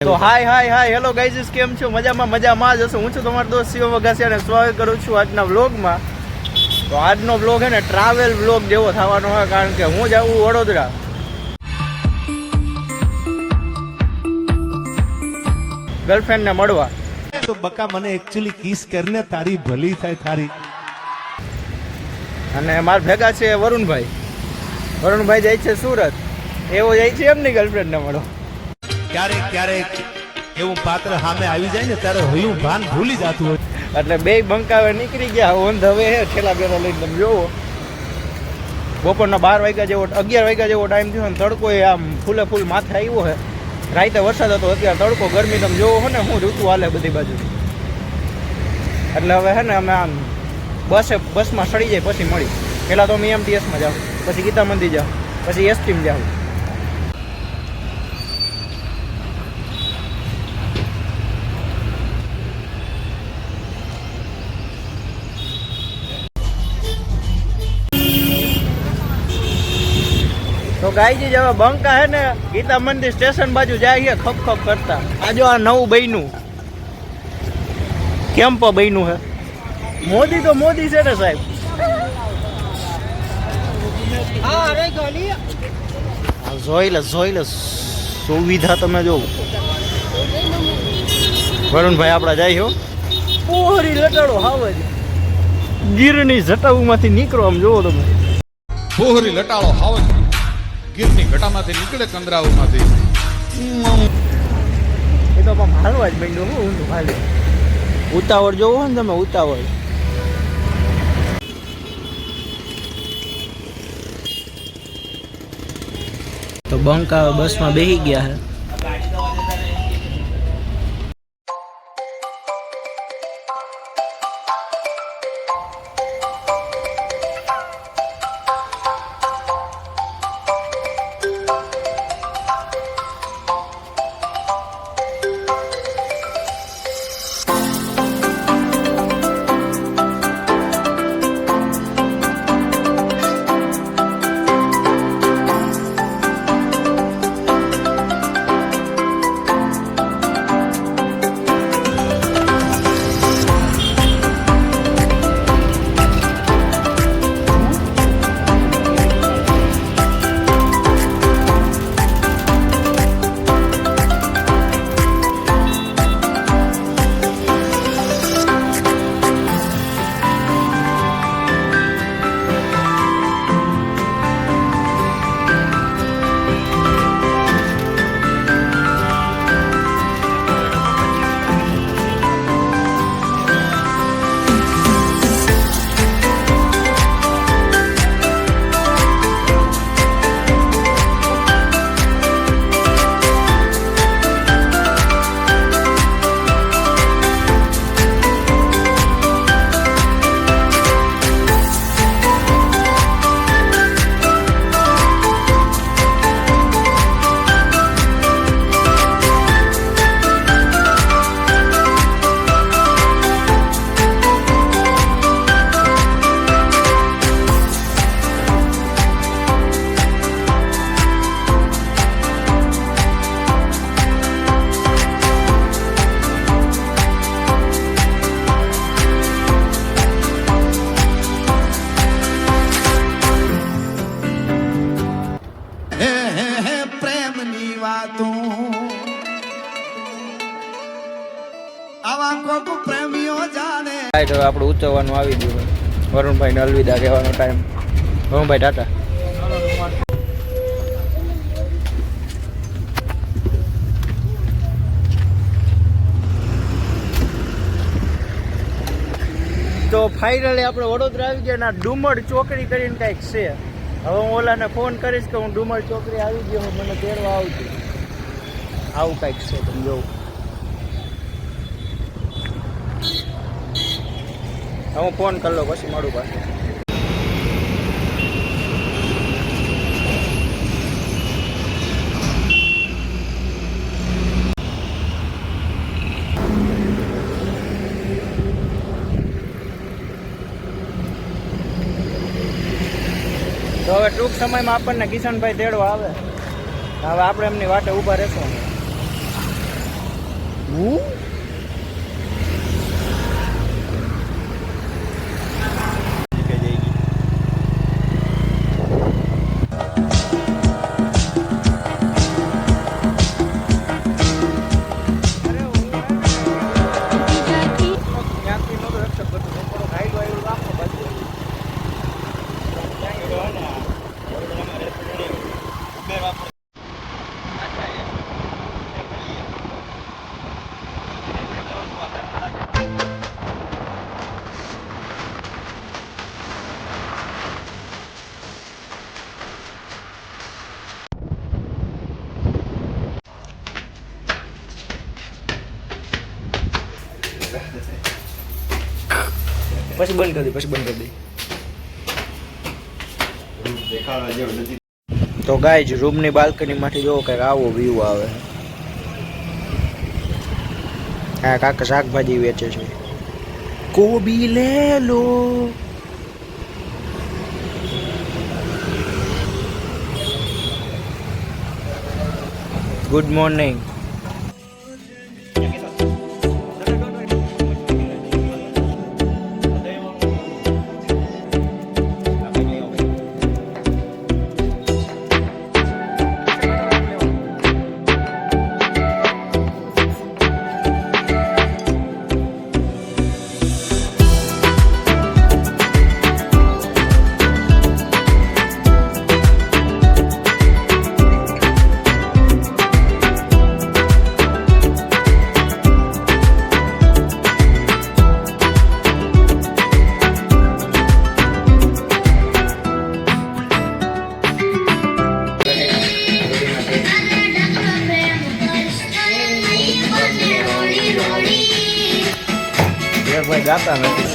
તો hi hello guys, કેમ છો? મજામાં જ હશો. હું છું તમારો દોસ્ત શિવ વઘાસિયા અને સ્વાગત કરું છું આજના વ્લોગમાં. તો આજનો વ્લોગ હે ને ટ્રાવેલ વ્લોગ જેવો થવાનો હોય, કારણ કે હું જાઉં વડોદરા ગર્લફ્રેન્ડને મળવા. તો બકા મને એકચ્યુઅલી કિસ કરને તારી ભલી થાય થારી. અને મારા ભેગા છે વરુણભાઈ જાય છે સુરત, એવો જાય છે એમની ગર્લફ્રેન્ડને મળવા. ક્યારેક એવું પાત્ર સામે આવી જાય ને ત્યારે હયું ભાન ભૂલી જતું હોય. એટલે બે બંકાવે નીકળી ગયા ઓન હવે હે છેલ્લા બેરો લઈને. તમે જોવો બપોરના 12 વાગ્યા જેવો 11 વાગ્યા જેવો ટાઈમ થયો ને તડકો આમ ફૂલ માથે આવ્યો છે. રાતે વરસાદ હતો, અત્યારે તડકો ગરમી. તમે જોવો હો ને હું ઋતુ હાલે બધી બાજુ. એટલે હવે હે ને અમે આમ બસમાં સડી જાય પછી મળી. પહેલાં તો અમે એમટીએસમાં જાઉં, પછી ગીતા મંદિર જાઉં, પછી એસટીમાં જાઉં. તો ગાયજી જેવા બંકા હે ને ગીતા મંદિર સ્ટેશન બાજુ જાય છે ખપ કરતા. આ જો આ નવું બન્યું કેમ્પ બન્યું હે. મોદી તો મોદી છે ને સાહેબ. જોઈ લે સુવિધા તમે જોવો. વરુણભાઈ આપડા જાય હો પોહરી લટાડો હાવ જ ગીરની જટાઉમાંથી નીકળો. આમ જોવો તમે પોહરી લટાળો હાવ ગીરની ઘટામાંથી નીકળે કંદરાઓમાંથી. એ તો પણ હાલવા જ માંડ્યો. હું હાલે ઉતાવળ જોવો ને તમે, ઉતાવળ. તો બંકા બસમાં બેસી ગયા હે. આપણે ઉતરવાનું આવી ગયું. વરુણભાઈને અલવિદા કહેવાનો ટાઈમ. વરુણભાઈ ટાટા. તો ફાઇનલી આપણે વડોદરા આવી ગયા. ના ડુમર ચોકડી કરીને કંઈક છે. હવે હું ઓલાને ફોન કરીશ કે હું ડુમર ચોકડી આવી ગયો, હું મને તેડવા આવજો. આવું કંઈક છે, તમે જોવું. હું ફોન કરી લો પછી મળું પાછું. તો હવે ટૂંક સમયમાં આપણને કિશનભાઈ તેડવા આવે. હવે આપણે એમની વાટે ઊભા રહેશું. પછી બંધ કરી દે, પછી બંધ કરી દે. તો ગાઈઝ રૂમની બાલ્કની માંથી જોવો કંઈક આવો વ્યૂ આવે. હા કાકા શાકભાજી વેચે છે. કોબી લે લો. Good morning. ભાઈ ગાતા નથી.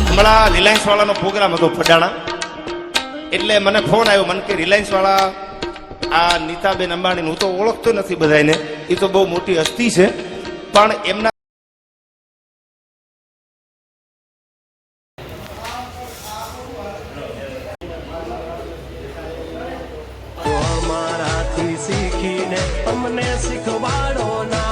હમણાં રિલાયન્સ વાળાનો પ્રોગ્રામ હતો પડાણા, એટલે મને ફોન આવ્યો, મને કે રિલાયન્સ વાળા આ નીતાબેન અંબાણી, હું તો ઓળખતો નથી બધાને, એ તો બહુ મોટી હસ્તી છે, પણ એમના અમારાથી શીખીને અમને શીખવાડો ના.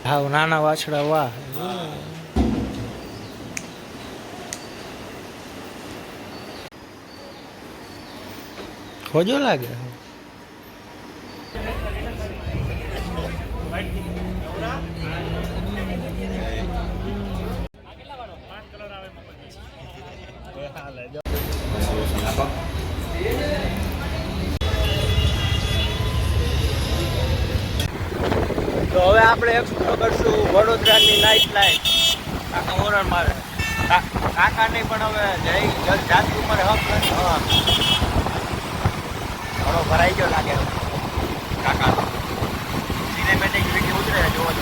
હાવ નાના વાછડા વાહ. ખોજો લાગે. તો હવે આપણે એક્સપ્લોર કરશું વડોદરાની નાઇટ લાઈફ. કાકા હોરર મારે કાકા નહીં પણ હવે જય જાતિ ઉંમરે હક નથી. ઘણો ભરાઈ ગયો લાગે કાકા. સિનેમેટિક વિડીયો ઉતરે જોવો.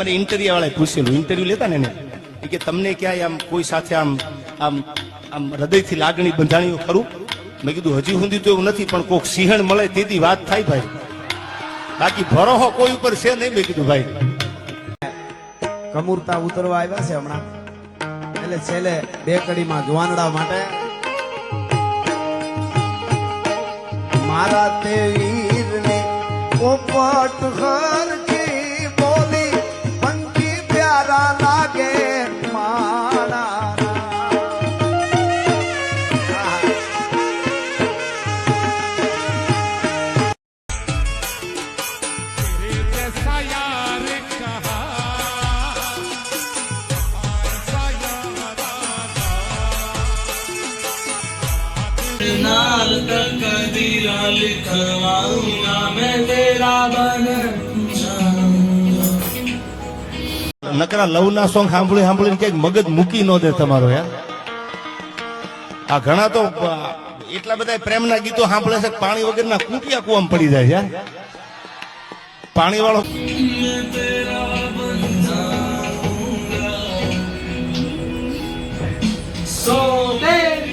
અમારે ઇન્ટરવ્યુ વાળાએ પૂછેલું, ઇન્ટરવ્યુ લેતા ને એને ઈ કે તમને ક્યાંય આમ કોઈ સાથે આમ આમ આમ હૃદયથી લાગણી બંધાણી ખરું? મેં કીધું હજી સુધી તો એવું નથી, પણ કોઈક સિંહણ મળે તેથી વાત થાય ભાઈ, બાકી ભરોહો કોઈ ઉપર છે નહીં. મેં કીધું ભાઈ કમુરતા ઉતરવા આવ્યા છે હમણાં, એટલે છેલ્લે બે કડીમાં જુવાનડા માટે મારા તે વીરની પોપટ ખરજી બોલી પંખી પ્યારા લાગે મારા. नाल तक दिया लिखवाऊंगा मैं तेरा बन નકરા લવના સોંગ સાંભળીને ક્યાંક મગજ મૂકી ન દે તમારો યાર. આ ઘણા તો એટલા બધા પ્રેમના ગીતો સાંભળે છે, પાણી વગરના કૂટિયા કુવામાં પડી જાય યાર. પાણી વાળો मैं तेरा